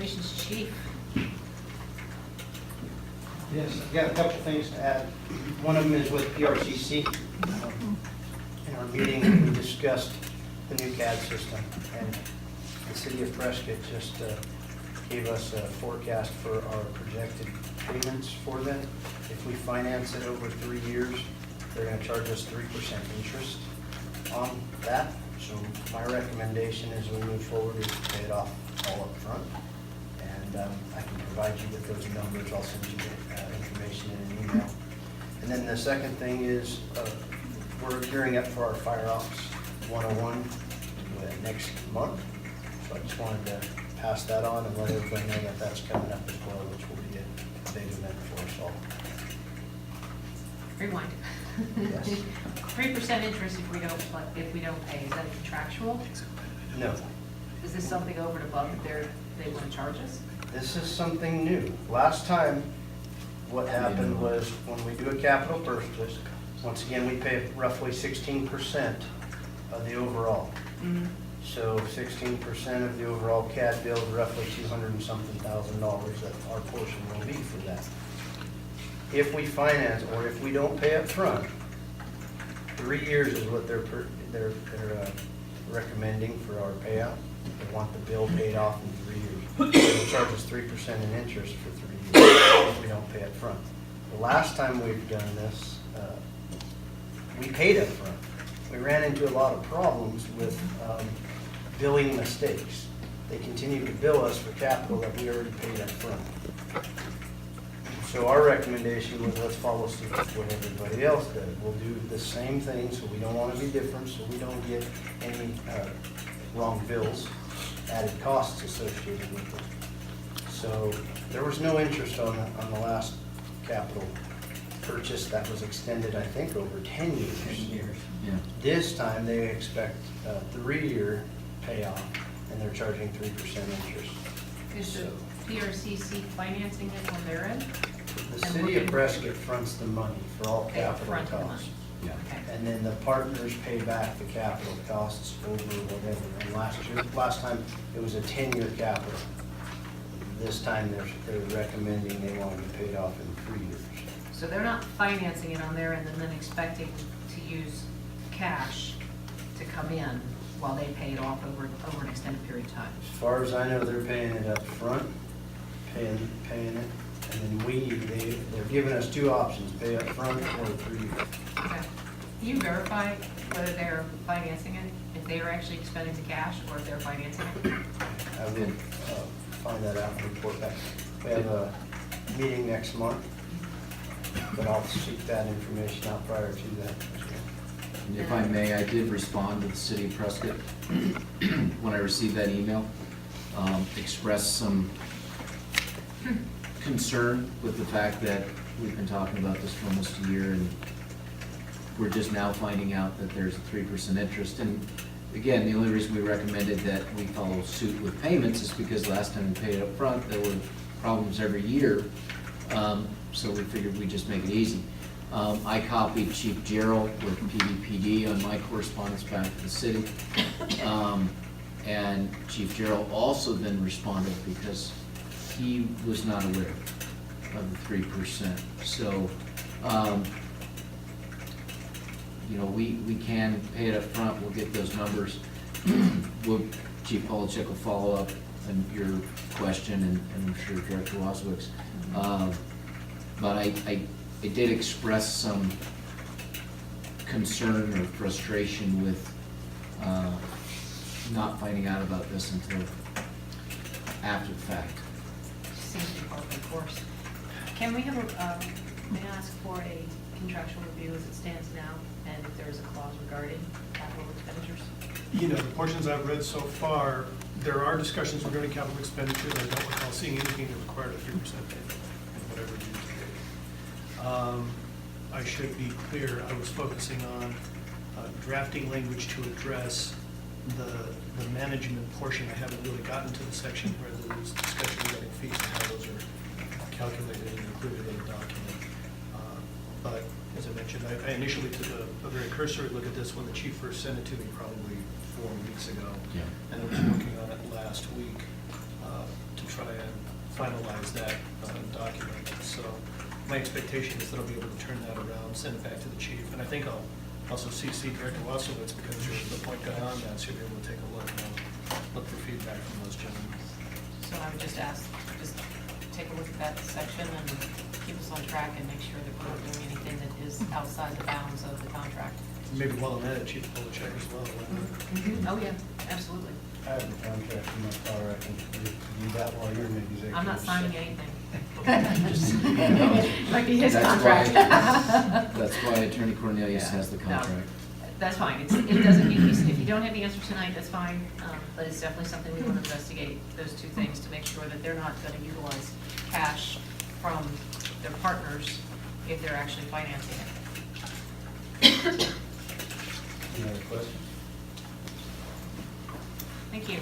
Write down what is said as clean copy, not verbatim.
Congratulations, Chief. Yes, I've got a couple things to add. One of them is with PRCC. In our meeting, we discussed the new CAD system, and the city of Prescott just gave us a forecast for our projected payments for that. If we finance it over 3 years, they're going to charge us 3% interest on that. So my recommendation as we move forward is to pay it off all up front. And I can provide you with those numbers. I'll send you the information in an email. And then the second thing is we're gearing up for our Fire Ops 101 next month. So I just wanted to pass that on and let everybody know that that's coming up as well, which will be a big event for us all. Rewind. Yes. 3% interest if we don't pay. Is that contractual? No, Is this something over and above that they want to charge us? this is something new. Last time, what happened was when we do a capital purchase, once again, we pay roughly 16% of the overall. Mm-hmm. So 16% of the overall CAD bill is roughly $200 and something thousand that our portion will be for that. If we finance, or if we don't pay up front, 3 years is what they're recommending for our payout. They want the bill paid off in 3 years. They'll charge us 3% in interest for 3 years if we don't pay up front. The last time we've done this, we paid up front. We ran into a lot of problems with billing mistakes. They continued to bill us for capital that we already paid up front. So our recommendation was let's follow suit with what everybody else did. We'll do the same thing, so we don't want to be different, so we don't get any wrong bills, added costs associated with it. So there was no interest on the last capital purchase that was extended, I think, over 10 years. 10 years. Yeah. This time they expect a 3-year payoff, and they're charging 3% interest. Is the PRCC financing it on their end? The city of Prescott fronts the money for all They capital front the money. costs. Yeah. Okay. And then the partners pay back the capital costs over whatever. And last time, it was a 10-year capital. This time, they're recommending they want to be paid off in 3 years. So they're not financing it on their end and then expecting to use cash to come in while they pay it off over an extended period of time? As far as I know, they're paying it up front, paying it, and then they're giving us 2 options, pay up front or 3 years. Okay. Can you verify whether they're financing it, if they are actually expending the cash or if they're financing it? I will find that out and report back. We have a meeting next month, but I'll seek that information out prior to that. And if I may, I did respond to the city of Prescott when I received that email, expressed some concern with the fact that we've been talking about this for almost a year and we're just now finding out that there's a 3% interest. And again, the only reason we recommended that we follow suit with payments is because last time we paid up front, there were problems every year. So we figured we'd just make it easy. I copied Chief Gerald with PDPD on my correspondence back to the city. And Chief Gerald also then responded because he was not aware of the 3%. So, you know, we can pay it up front. We'll get those numbers. Chief Polachek will follow up on your question, and I'm sure Director Waswick's. But I did express some concern or frustration with not finding out about this until after the fact. Seems to be part of the course. Can we have may I ask for a contractual review as it stands now, and if there is a clause regarding capital expenditures? You know, the portions I've read so far, there are discussions regarding capital expenditures. I don't recall seeing anything that required a 3% payment, whatever it is. I should be clear, I was focusing on drafting language to address the management portion. I haven't really gotten to the section where there's discussion regarding fees and how those are calculated and included in the document. But as I mentioned, I initially took a very cursory look at this when the chief first sent it to me probably 4 weeks ago. Yeah. And I was working on it last week to try and finalize that document. So my expectation is that I'll be able to turn that around, send it back to the chief. And I think I'll also CC Director Wasowitz, because you're the point guy on that, so you'll be able to take a look and look for feedback from those gentlemen. So I would just ask, just take a look at that section and keep us on track and make sure that we're not doing anything that is outside the bounds of the contract. Maybe while I'm at it, Chief, pull the check as well. Oh, yeah, absolutely. I have the contract in my car, I can do that while you're in executive. I'm not signing session. anything. Might be his That's contract. That's why Attorney Cornelius Yeah, has the no, contract. That's fine, it doesn't need to be, if you don't have the answer tonight, that's fine, but it's definitely something we want to investigate, those two things, to make sure that they're not going to utilize cash from their partners if they're actually financing it. Any other questions? Thank you.